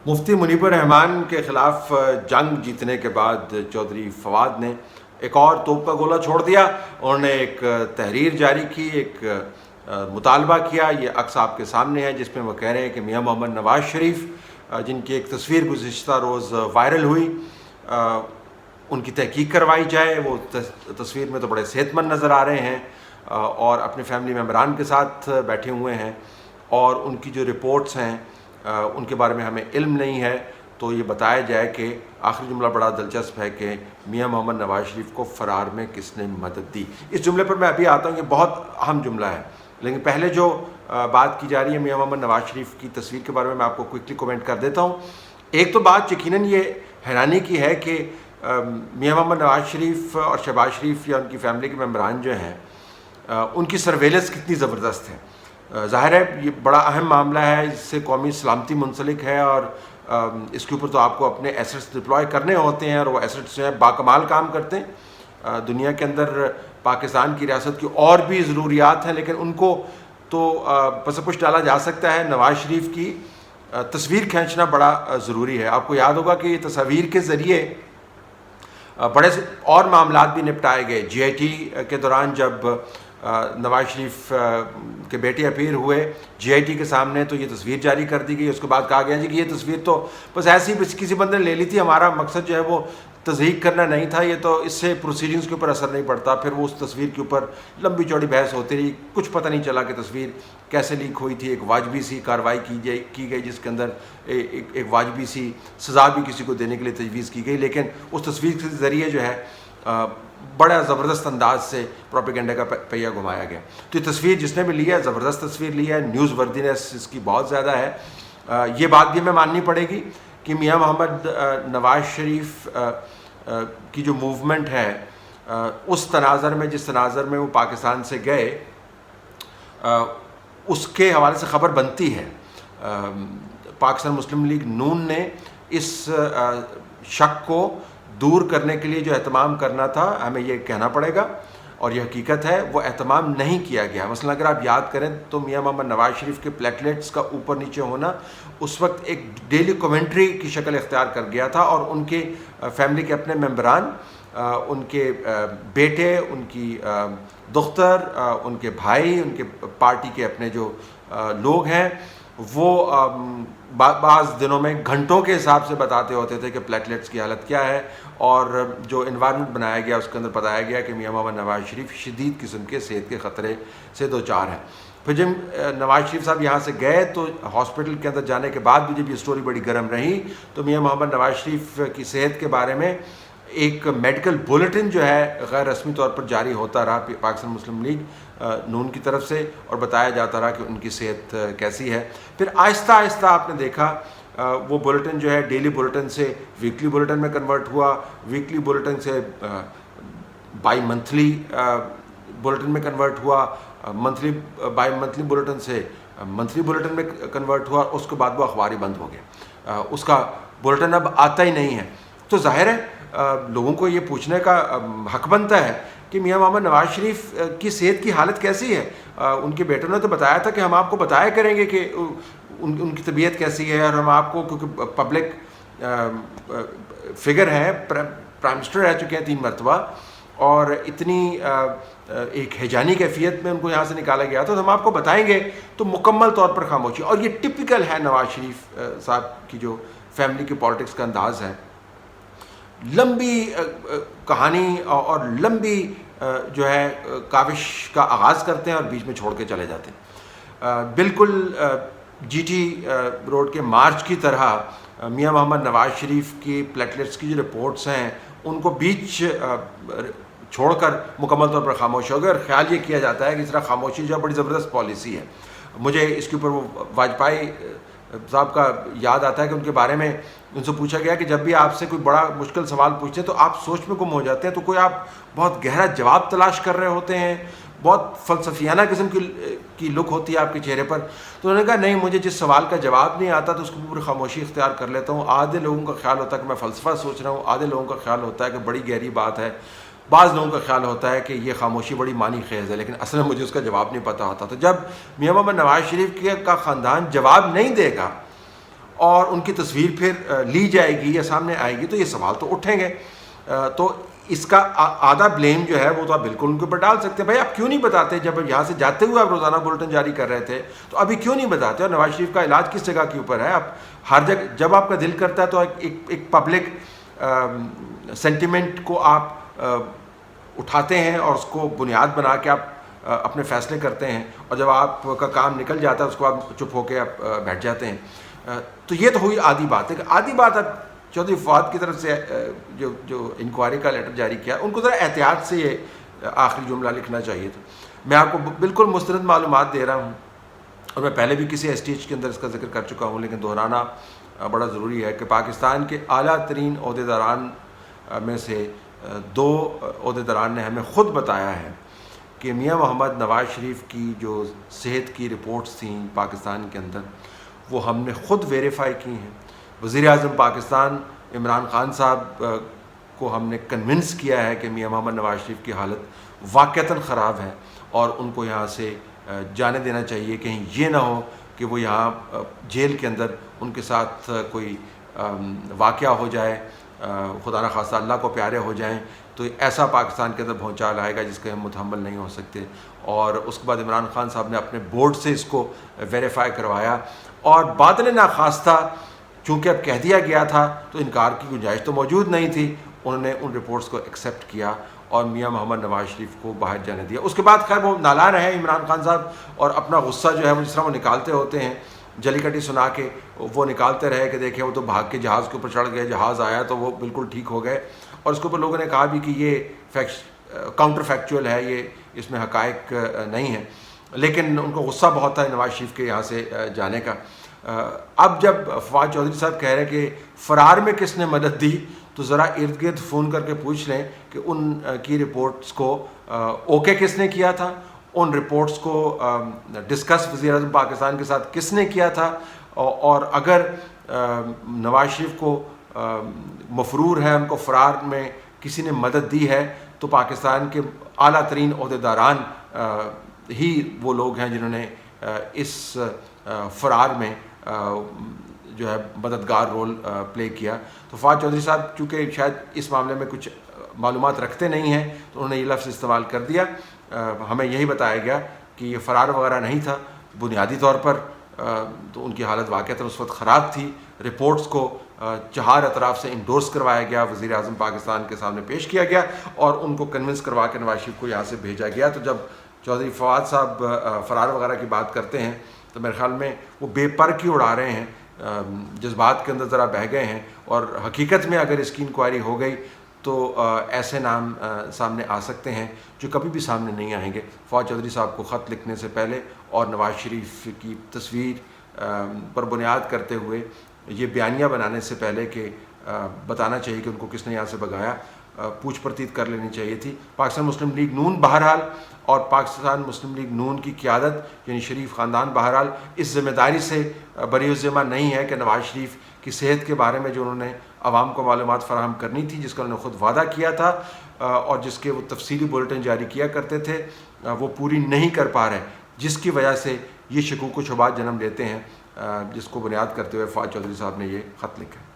مفتی منیب الرحمان کے خلاف جنگ جیتنے کے بعد چودھری فواد نے ایک اور توپ کا گولہ چھوڑ دیا. انہوں نے ایک تحریر جاری کی, ایک مطالبہ کیا. یہ عکس آپ کے سامنے ہے جس میں وہ کہہ رہے ہیں کہ میاں محمد نواز شریف جن کی ایک تصویر گزشتہ روز وائرل ہوئی, ان کی تحقیق کروائی جائے. وہ تصویر میں تو بڑے صحت مند نظر آ رہے ہیں اور اپنے فیملی ممبران کے ساتھ بیٹھے ہوئے ہیں, اور ان کی جو رپورٹس ہیں ان کے بارے میں ہمیں علم نہیں ہے. تو یہ بتایا جائے کہ آخری جملہ بڑا دلچسپ ہے کہ میاں محمد نواز شریف کو فرار میں کس نے مدد دی. اس جملے پر میں ابھی آتا ہوں, یہ بہت اہم جملہ ہے, لیکن پہلے جو بات کی جا رہی ہے میاں محمد نواز شریف کی تصویر کے بارے میں آپ کو کوئکلی کومنٹ کر دیتا ہوں. ایک تو بات یقیناً یہ حیرانی کی ہے کہ میاں محمد نواز شریف اور شہباز شریف یا ان کی فیملی کے ممبران جو ہیں ان کی سرویلنس کتنی زبردست ہے. ظاہر ہے یہ بڑا اہم معاملہ ہے, اس سے قومی سلامتی منسلک ہے, اور اس کے اوپر تو آپ کو اپنے ایسٹس ڈپلوائے کرنے ہوتے ہیں, اور وہ ایسٹس جو ہیں باکمال کام کرتے ہیں. دنیا کے اندر پاکستان کی ریاست کی اور بھی ضروریات ہیں, لیکن ان کو تو پس پش ڈالا جا سکتا ہے. نواز شریف کی تصویر کھینچنا بڑا ضروری ہے. آپ کو یاد ہوگا کہ یہ تصاویر کے ذریعے بڑے اور معاملات بھی نپٹائے گئے. جی آئی ٹی کے دوران جب نواز شریف کے بیٹے اپیئر ہوئے جی آئی ٹی کے سامنے, تو یہ تصویر جاری کر دی گئی. اس کے بعد کہا گیا جی کہ یہ تصویر تو بس ایسی کسی بندے نے لے لی تھی, ہمارا مقصد جو ہے وہ تصدیق کرنا نہیں تھا, یہ تو اس سے پروسیڈنگز کے اوپر اثر نہیں پڑتا. پھر وہ اس تصویر کے اوپر لمبی چوڑی بحث ہوتی رہی, کچھ پتہ نہیں چلا کہ تصویر کیسے لیک ہوئی تھی. ایک واجبی سی کارروائی کی گئی جس کے اندر ایک واجبی سی سزا بھی کسی کو دینے کے لیے تجویز کی گئی, لیکن اس تصویر کے ذریعے جو ہے بڑا زبردست انداز سے پروپیگنڈا کا پہیہ گھمایا گیا. تو یہ تصویر جس نے بھی لی ہے زبردست تصویر لی ہے, نیوز وردینس اس کی بہت زیادہ ہے. یہ بات بھی ہمیں ماننی پڑے گی کہ میاں محمد نواز شریف کی جو موومنٹ ہے اس تناظر میں, جس تناظر میں وہ پاکستان سے گئے, اس کے حوالے سے خبر بنتی ہے. پاکستان مسلم لیگ نون نے اس شک کو دور کرنے کے لیے جو اہتمام کرنا تھا, ہمیں یہ کہنا پڑے گا اور یہ حقیقت ہے, وہ اہتمام نہیں کیا گیا. مثلا اگر آپ یاد کریں تو میاں محمد نواز شریف کے پلیٹلیٹس کا اوپر نیچے ہونا اس وقت ایک ڈیلی کومنٹری کی شکل اختیار کر گیا تھا, اور ان کے فیملی کے اپنے ممبران, ان کے بیٹے, ان کی دختر, ان کے بھائی, ان کے پارٹی کے اپنے جو لوگ ہیں, وہ بعض دنوں میں گھنٹوں کے حساب سے بتاتے ہوتے تھے کہ پلیٹلیٹس کی حالت کیا ہے, اور جو انوائرمنٹ بنایا گیا اس کے اندر بتایا گیا کہ میاں محمد نواز شریف شدید قسم کے صحت کے خطرے سے دوچار ہیں. پھر جب نواز شریف صاحب یہاں سے گئے تو ہاسپٹل کے اندر جانے کے بعد بھی جب یہ سٹوری بڑی گرم رہی, تو میاں محمد نواز شریف کی صحت کے بارے میں ایک میڈیکل بلیٹن جو ہے غیر رسمی طور پر جاری ہوتا رہا پاکستان مسلم لیگ نون کی طرف سے, اور بتایا جاتا رہا کہ ان کی صحت کیسی ہے. پھر آہستہ آہستہ آپ نے دیکھا وہ بلیٹن جو ہے ڈیلی بلیٹن سے ویکلی بلیٹن میں کنورٹ ہوا, ویکلی بلیٹن سے بائی منتھلی بلیٹن میں کنورٹ ہوا, بائی منتھلی بلیٹن سے منتھلی بلیٹن میں کنورٹ ہوا. اس کے بعد وہ اخباری بند ہو گیا, اس کا بلیٹن اب آتا ہی نہیں ہے. تو ظاہر ہے لوگوں کو یہ پوچھنے کا حق بنتا ہے کہ میاں محمد نواز شریف کی صحت کی حالت کیسی ہے. ان کے بیٹوں نے تو بتایا تھا کہ ہم آپ کو بتایا کریں گے کہ ان کی طبیعت کیسی ہے, اور ہم آپ کو, کیونکہ پبلک فگر ہیں, پرائم منسٹر رہ چکے ہیں 3 مرتبہ, اور اتنی ایک ہیجانی کیفیت میں ان کو یہاں سے نکالا گیا تھا, تو ہم آپ کو بتائیں گے. تو مکمل طور پر خاموشی, اور یہ ٹپیکل ہے نواز شریف صاحب کی جو فیملی کی پالیٹکس کا انداز ہے. لمبی کہانی اور لمبی جو ہے کاوش کا آغاز کرتے ہیں اور بیچ میں چھوڑ کے چلے جاتے ہیں. بالکل جی ٹی روڈ کے مارچ کی طرح میاں محمد نواز شریف کی پلیٹلیٹس کی جو رپورٹس ہیں ان کو بیچ چھوڑ کر مکمل طور پر خاموش ہو گئے, اور خیال یہ کیا جاتا ہے کہ اس طرح خاموشی جو بڑی زبردست پالیسی ہے. مجھے اس کے اوپر وہ واجپئی صاحب کا یاد آتا ہے کہ ان کے بارے میں ان سے پوچھا گیا کہ جب بھی آپ سے کوئی بڑا مشکل سوال پوچھتے ہیں تو آپ سوچ میں گم ہو جاتے ہیں, تو کوئی آپ بہت گہرا جواب تلاش کر رہے ہوتے ہیں, بہت فلسفیانہ قسم کی لک ہوتی ہے آپ کے چہرے پر. تو انہوں نے کہا نہیں, مجھے جس سوال کا جواب نہیں آتا تو اس کو پوری خاموشی اختیار کر لیتا ہوں. آدھے لوگوں کا خیال ہوتا ہے کہ میں فلسفہ سوچ رہا ہوں, آدھے لوگوں کا خیال ہوتا ہے کہ بڑی گہری بات ہے, بعض لوگوں کا خیال ہوتا ہے کہ یہ خاموشی بڑی معنی خیز ہے, لیکن اصل میں مجھے اس کا جواب نہیں پتہ ہوتا. تو جب میاں محمد نواز شریف کا خاندان جواب نہیں دے گا اور ان کی تصویر پھر لی جائے گی یا سامنے آئے گی تو یہ سوال تو اٹھیں گے. تو اس کا آدھا بلیم جو ہے وہ تو آپ بالکل ان کے اوپر ڈال سکتے ہیں. بھائی آپ کیوں نہیں بتاتے؟ جب یہاں سے جاتے ہوئے آپ روزانہ بلٹن جاری کر رہے تھے تو ابھی کیوں نہیں بتاتے؟ اور نواز شریف کا علاج کس جگہ کے اوپر ہے؟ آپ ہر جگہ جب آپ کا دل کرتا ہے تو ایک پبلک سینٹیمنٹ کو آپ اٹھاتے ہیں اور اس کو بنیاد بنا کے آپ اپنے فیصلے کرتے ہیں, اور جب آپ کا کام نکل جاتا ہے اس کو آپ چپ ہو کے آپ بیٹھ جاتے ہیں. تو یہ تو ہوئی آدھی بات ہے. آدھی بات اب چودھری فواد کی طرف سے جو انکوائری کا لیٹر جاری کیا ان کو ذرا احتیاط سے یہ آخری جملہ لکھنا چاہیے تھا. میں آپ کو بالکل مستند معلومات دے رہا ہوں, اور میں پہلے بھی کسی STH کے اندر اس کا ذکر کر چکا ہوں, لیکن دہرانا بڑا ضروری ہے کہ پاکستان کے اعلیٰ ترین عہدیداران میں سے 2 عہدیداران نے ہمیں خود بتایا ہے کہ میاں محمد نواز شریف کی جو صحت کی رپورٹس تھیں پاکستان کے اندر وہ ہم نے خود ویریفائی کی ہیں. وزیر اعظم پاکستان عمران خان صاحب کو ہم نے کنونس کیا ہے کہ میاں محمد نواز شریف کی حالت واقعتاً خراب ہے اور ان کو یہاں سے جانے دینا چاہیے. کہیں یہ نہ ہو کہ وہ یہاں جیل کے اندر ان کے ساتھ کوئی واقعہ ہو جائے, خدا نہ خواستہ اللہ کو پیارے ہو جائیں, تو ایسا پاکستان کے اندر بھونچال آئے گا جس کے ہم متحمل نہیں ہو سکتے. اور اس کے بعد عمران خان صاحب نے اپنے بورڈ سے اس کو ویریفائی کروایا, اور بادل ناخواستہ چونکہ اب کہہ دیا گیا تھا تو انکار کی گنجائش تو موجود نہیں تھی. انہوں نے ان رپورٹس کو ایکسیپٹ کیا اور میاں محمد نواز شریف کو باہر جانے دیا. اس کے بعد خیر وہ نالا رہے عمران خان صاحب, اور اپنا غصہ جو ہے وہ جس طرح وہ نکالتے ہوتے ہیں جلی کٹی سنا کے, وہ نکالتے رہے کہ دیکھیں وہ تو بھاگ کے جہاز کے اوپر چڑھ گئے, جہاز آیا تو وہ بالکل ٹھیک ہو گئے. اور اس کے اوپر لوگوں نے کہا بھی کہ یہ کاؤنٹر فیکچوئل ہے, یہ اس میں حقائق نہیں ہے, لیکن ان کو غصہ بہت تھا نواز شریف کے یہاں سے جانے کا. اب جب فواد چودھری صاحب کہہ رہے کہ فرار میں کس نے مدد دی, تو ذرا ارد گرد فون کر کے پوچھ لیں کہ ان کی رپورٹس کو اوکے کس نے کیا تھا, ان رپورٹس کو ڈسکس وزیر اعظم پاکستان کے ساتھ کس نے کیا تھا, اور اگر نواز شریف کو مفرور ہے, ان کو فرار میں کسی نے مدد دی ہے, تو پاکستان کے اعلیٰ ترین عہدیداران ہی وہ لوگ ہیں جنہوں نے اس فرار میں جو ہے مددگار رول پلے کیا. تو فواد چودھری صاحب چونکہ شاید اس معاملے میں کچھ معلومات رکھتے نہیں ہیں تو انہوں نے یہ لفظ استعمال کر دیا. ہمیں یہی بتایا گیا کہ یہ فرار وغیرہ نہیں تھا بنیادی طور پر, تو ان کی حالت واقعتاً اس وقت خراب تھی. رپورٹس کو 4 اطراف سے انڈورس کروایا گیا, وزیر اعظم پاکستان کے سامنے پیش کیا گیا, اور ان کو کنونس کروا کے نواز شریف کو یہاں سے بھیجا گیا. تو جب چودھری فواد صاحب فرار وغیرہ کی بات کرتے ہیں تو میرے خیال میں وہ بے پر کی اڑا رہے ہیں, جذبات کے اندر ذرا بہہ گئے ہیں, اور حقیقت میں اگر اس کی انکوائری ہو گئی تو ایسے نام سامنے آ سکتے ہیں جو کبھی بھی سامنے نہیں آئیں گے. فواد چودھری صاحب کو خط لکھنے سے پہلے اور نواز شریف کی تصویر پر بنیاد کرتے ہوئے یہ بیانیہ بنانے سے پہلے کہ بتانا چاہیے کہ ان کو کس نے یہاں سے بھگایا, پوچھ پرتیت کر لینی چاہیے تھی. پاکستان مسلم لیگ نون بہرحال, اور پاکستان مسلم لیگ نون کی قیادت یعنی شریف خاندان بہرحال اس ذمہ داری سے بری الذمہ نہیں ہے کہ نواز شریف کی صحت کے بارے میں جو انہوں نے عوام کو معلومات فراہم کرنی تھی, جس کا انہوں نے خود وعدہ کیا تھا اور جس کے وہ تفصیلی بلیٹن جاری کیا کرتے تھے, وہ پوری نہیں کر پا رہے, جس کی وجہ سے یہ شکوک و شبہات جنم لیتے ہیں, جس کو بنیاد کرتے ہوئے فواد چودھری صاحب نے یہ خط لکھا ہے.